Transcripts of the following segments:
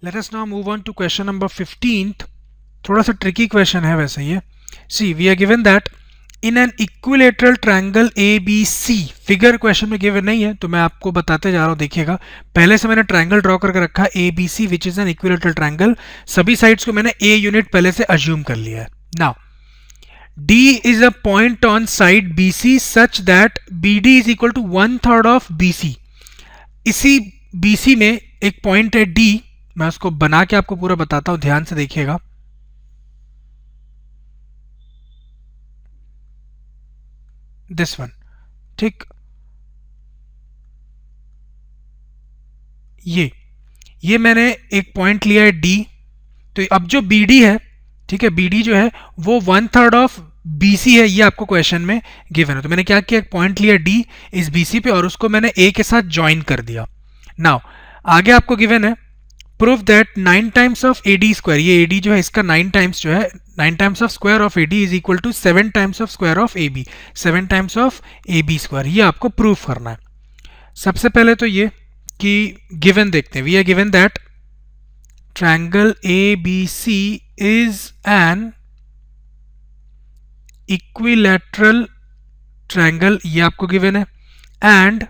Let us now move on to question number 15th. थोड़ा सा tricky question है वैसे ये. See, we are given that in an equilateral triangle ABC, figure question में given नहीं है तो मैं आपको बताते जा रहा हूँ. देखिएगा, पहले से मैंने ट्रायंगल ड्रॉ करके रखा है ABC which is an equilateral triangle. सभी साइड्स को मैंने A यूनिट पहले से अज्यूम कर लिया है. Now D is a point on side BC such that BD is equal to 1/3 of BC. इसी BC में एक पॉइंट है D, मैं उसको बना के आपको पूरा बताता हूं, ध्यान से देखिएगा. दिस वन, ठीक, ये मैंने एक पॉइंट लिया है D. तो अब जो BD है, ठीक है, BD जो है वो 1/3 ऑफ BC है, ये आपको क्वेश्चन में गिवन है. तो मैंने क्या किया, एक पॉइंट लिया D इस BC पे और उसको मैंने A के साथ ज्वाइन कर दिया. नाउ आगे आपको गिवन है proof that 9 times of AD square, ये AD जो है इसका 9 टाइम्स जो है 9 times of square of AD is equal to 7 times of square of AB, 7 times of AB square. ये आपको प्रूफ करना है. सबसे पहले तो ये कि गिवन देखते हैं. We are given that triangle ABC is an equilateral triangle, ये आपको गिवन है, and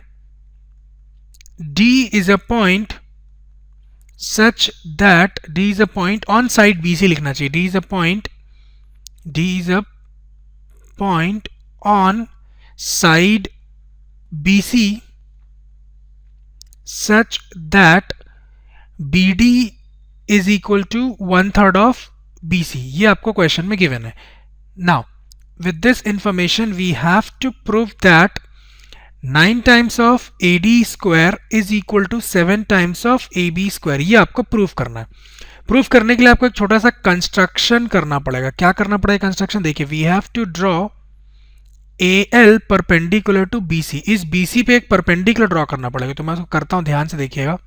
D is a point such that D is a point on side BC लिखना चाहिए. D is a point on side BC such that BD is equal to 1/3 of BC. ये आपको question में given है. Now with this information we have to prove that 9 times of AD square is equal to 7 times of AB square. ये आपको proof करना है. Proof करने के लिए आपको एक छोटा सा कंस्ट्रक्शन करना पड़ेगा. क्या करना पड़ेगा कंस्ट्रक्शन, देखिए, we have to draw AL perpendicular to BC. इस BC पे एक परपेंडिकुलर ड्रॉ करना पड़ेगा. तो मैं उसको करता हूं, ध्यान से देखिएगा.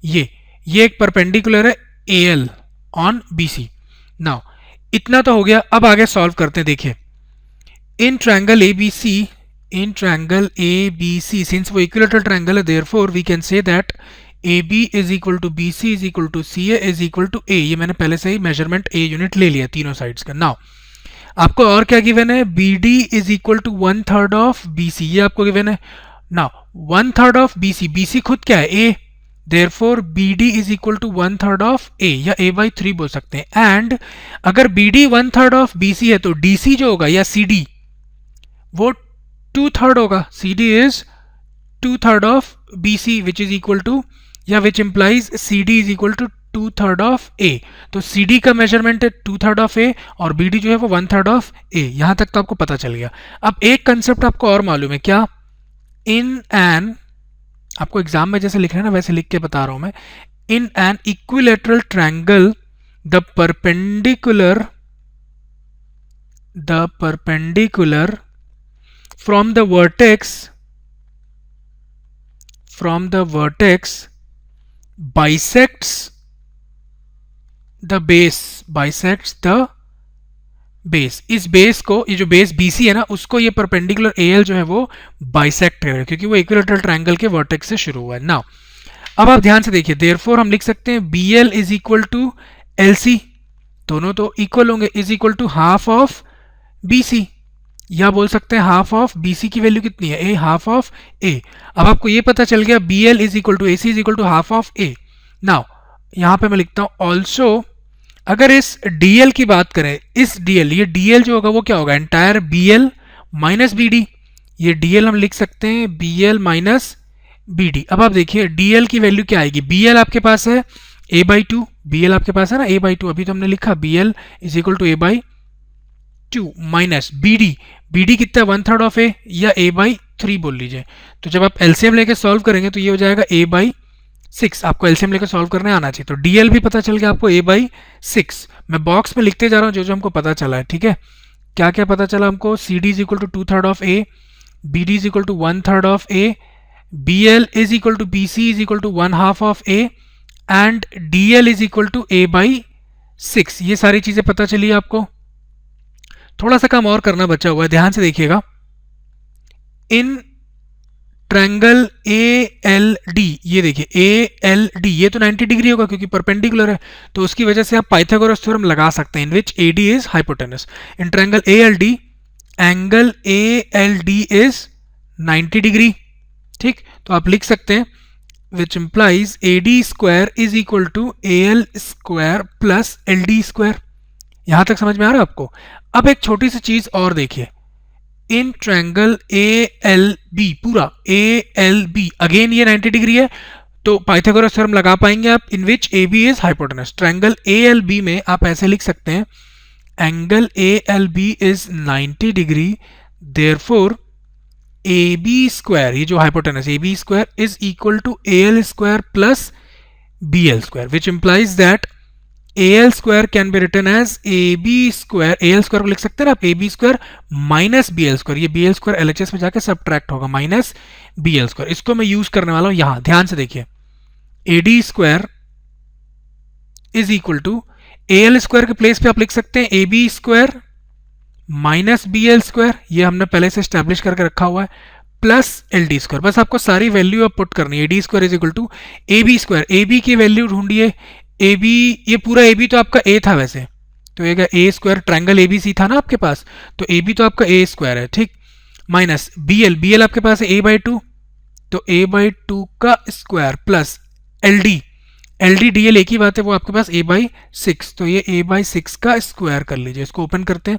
ये एक परपेंडिकुलर है AL ऑन BC. नाउ इतना तो हो गया. अब आगे सॉल्व करते हैं. देखिए, इन ट्रायंगल ABC सिंस वो इक्विलेटरल ट्रायंगल है, therefore we can say that AB is equal to BC is equal to CA is equal to A. ये मैंने पहले से ही मेजरमेंट A यूनिट ले लिया तीनों साइड्स का. नाउ आपको और क्या गिवन है, BD is equal to 1/3 of BC, ये आपको गिवन है. नाउ 1/3 ऑफ BC खुद क्या है, A. Therefore BD is equal to 1/3 of A, या A/3 बोल सकते हैं. एंड अगर BD 1/3 of BC है तो DC जो होगा या CD वो 2/3 होगा. CD is 2/3 of BC which is equal to, या which implies CD is equal to 2/3 of A. तो CD का मेजरमेंट है 2/3 of A और BD जो है वो 1/3 of A. यहां तक तो आपको पता चल गया. अब एक कंसेप्ट आपको और मालूम है क्या, इन एन, आपको एग्जाम में जैसे लिखना है ना वैसे लिख के बता रहा हूं मैं. In an equilateral triangle the perpendicular from the vertex bisects the base. इस बेस को, ये जो बेस BC है ना, उसको ये परपेंडिकुलर AL जो है वो बाइसेक्ट करेगा क्योंकि वो इक्विलेटरल ट्रायंगल के वर्टेक्स से शुरू हुआ है. नाउ अब आप ध्यान से देखिए, देयरफॉर हम लिख सकते हैं BL is equal to LC, दोनों तो इक्वल होंगे, is equal to half of BC, या बोल सकते हैं हाफ ऑफ BC की वैल्यू कितनी है, A, हाफ ऑफ A. अब आपको ये पता चल गया BL is equal to AC is equal to half of A. Now यहां पे मैं लिखता हूं ऑल्सो, अगर इस DL की बात करें, इस DL, ये DL जो होगा वो क्या होगा, एंटायर BL माइनस BD. ये DL हम लिख सकते हैं BL माइनस BD. अब आप देखिए DL की वैल्यू क्या आएगी, BL आपके पास है A/2, BL आपके पास है ना A/2, अभी तो हमने लिखा BL is equal to A/2 minus BD कितना है 1/3 ऑफ A, या A/3 बोल लीजिए. तो जब आप LCM लेके सॉल्व करेंगे तो ये हो जाएगा A/6. आपको LCM लेकर सॉल्व करने आना चाहिए. तो DL भी पता चल गया आपको A/6. मैं बॉक्स में लिखते जा रहा हूं जो हमको पता चला है. ठीक है, क्या क्या पता चला हमको, CD is equal to 2/3 of A, BD is equal to 1/3 of A, BL is equal to BC is equal to 1/2 of A and DL is equal to A/6. ये सारी चीजें पता चली आपको. थोड़ा सा काम और करना बचा हुआ है, ध्यान से देखिएगा. इन ट्रायंगल ए एल डी, ये देखिए ए एल डी, ये तो 90 डिग्री होगा क्योंकि परपेंडिकुलर है, तो उसकी वजह से आप पाइथागोरस थ्योरम लगा सकते हैं in which A D is hypotenuse. In triangle A L D, angle A L D is 90 degree. ठीक, तो आप लिख सकते हैं which implies A D square is equal to A L square plus L D square. यहां तक समझ में आ रहा है आपको? अब एक छोटी सी चीज और देखिए, in triangle A L B, पूरा ए एल बी, अगेन ये 90 डिग्री है, तो पाइथागोरस थ्योरम लगा पाएंगे आप in which A B is hypotenuse. Triangle A L B में आप ऐसे लिख सकते हैं, angle A L B is 90 degree, therefore A B square, ये जो hypotenuse A B square is equal to A L square plus B L square, which implies that A L square can be written as A B square, A L square को लिख सकते हैं आप A B square minus B L square, ये B L square L H S में जाकर subtract होगा, minus B L square. इसको मैं यूज करने वाला हूं यहां, ध्यान से देखिए, A D square is equal to A L square के प्लेस पे आप लिख सकते हैं A B square minus B L square, ये हमने पहले से स्टैब्लिश करके रखा हुआ है, प्लस एल डी स्क्वायर। बस आपको सारी वैल्यू अब पुट करनी है। A D square is equal to A B square, A B की वैल्यू ढूंढिए, ए बी, ये पूरा ए बी तो आपका ए था वैसे, तो ये A square, triangle A B C था ना आपके पास, तो ए बी तो आपका ए स्क्वायर है, ठीक, minus B L, B L आपके पास है ए बाई टू, तो ए बाई टू का square plus L D, L D D L एक ही बात है, वो आपके पास ए बाई सिक्स, तो ये ए बाई सिक्स का स्क्वायर कर लीजिए। इसको ओपन करते हैं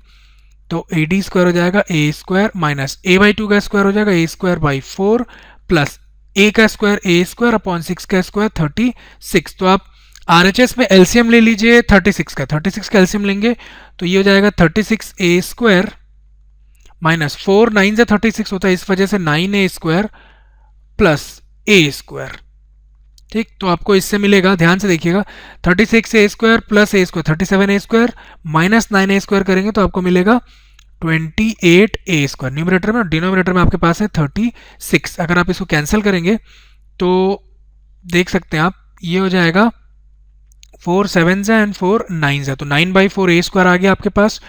तो ए डी स्क्वायर हो जाएगा A square minus A by two का स्क्वायर हो जाएगा A square by four plus A का square A square upon six का स्क्वायर 36। तो आप आरएचएस में एलसीएम ले लीजिए 36 का, 36 का एलसीएम लेंगे तो ये हो जाएगा 36 ए स्क्वायर माइनस 4, 9 से 36 होता है, इस वजह से 9 ए स्क्वायर प्लस ए स्क्वायर। ठीक, तो आपको इससे मिलेगा, ध्यान से देखिएगा, 36 ए स्क्वायर प्लस ए स्क्वायर 37 ए स्क्वायर माइनस 9 ए स्क्वायर करेंगे तो आपको मिलेगा 28 ए स्क्वायर न्यूमरेटर में, और डिनोमिनेटर में आपके पास है 36। अगर आप इसको कैंसिल करेंगे तो देख सकते हैं आप, ये हो जाएगा 4 7 एंड 4 9 है, तो 9/4 ए स्क्वायर आ गया आपके पास।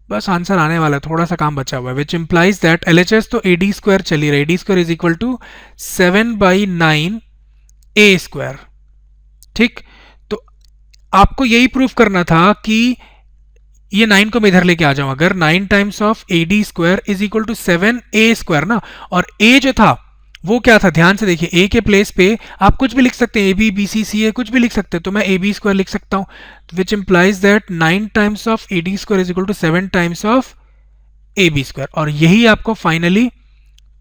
बस आंसर आने वाला है, थोड़ा सा काम बचा हुआ है, which implies that L H S तो ए डी स्क्वायर चली रही, A D square is equal to 7/9 A square. ठीक, तो आपको यही प्रूफ करना था कि ये 9 को मैं इधर लेके आ जाऊं, अगर 9 times of A D square is equal to 7 A square ना, और ए जो था वो क्या था, ध्यान से देखिए, ए के प्लेस पे आप कुछ भी लिख सकते हैं, ए बी बी सी सी ए कुछ भी लिख सकते हैं, तो मैं ए बी स्क्वायर लिख सकता हूं, which implies that 9 times of A D square is equal to 7 times of A B square, और यही आपको फाइनली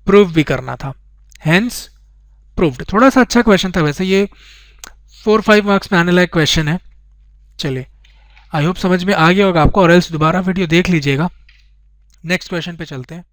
प्रूव भी करना था, हेंस प्रूव्ड। थोड़ा सा अच्छा क्वेश्चन था वैसे, ये 4-5 मार्क्स में आने लायक क्वेश्चन है। चलिए, आई होप समझ में आ गया होगा आपको, और एल्स दोबारा वीडियो देख लीजिएगा। नेक्स्ट क्वेश्चन पे चलते हैं।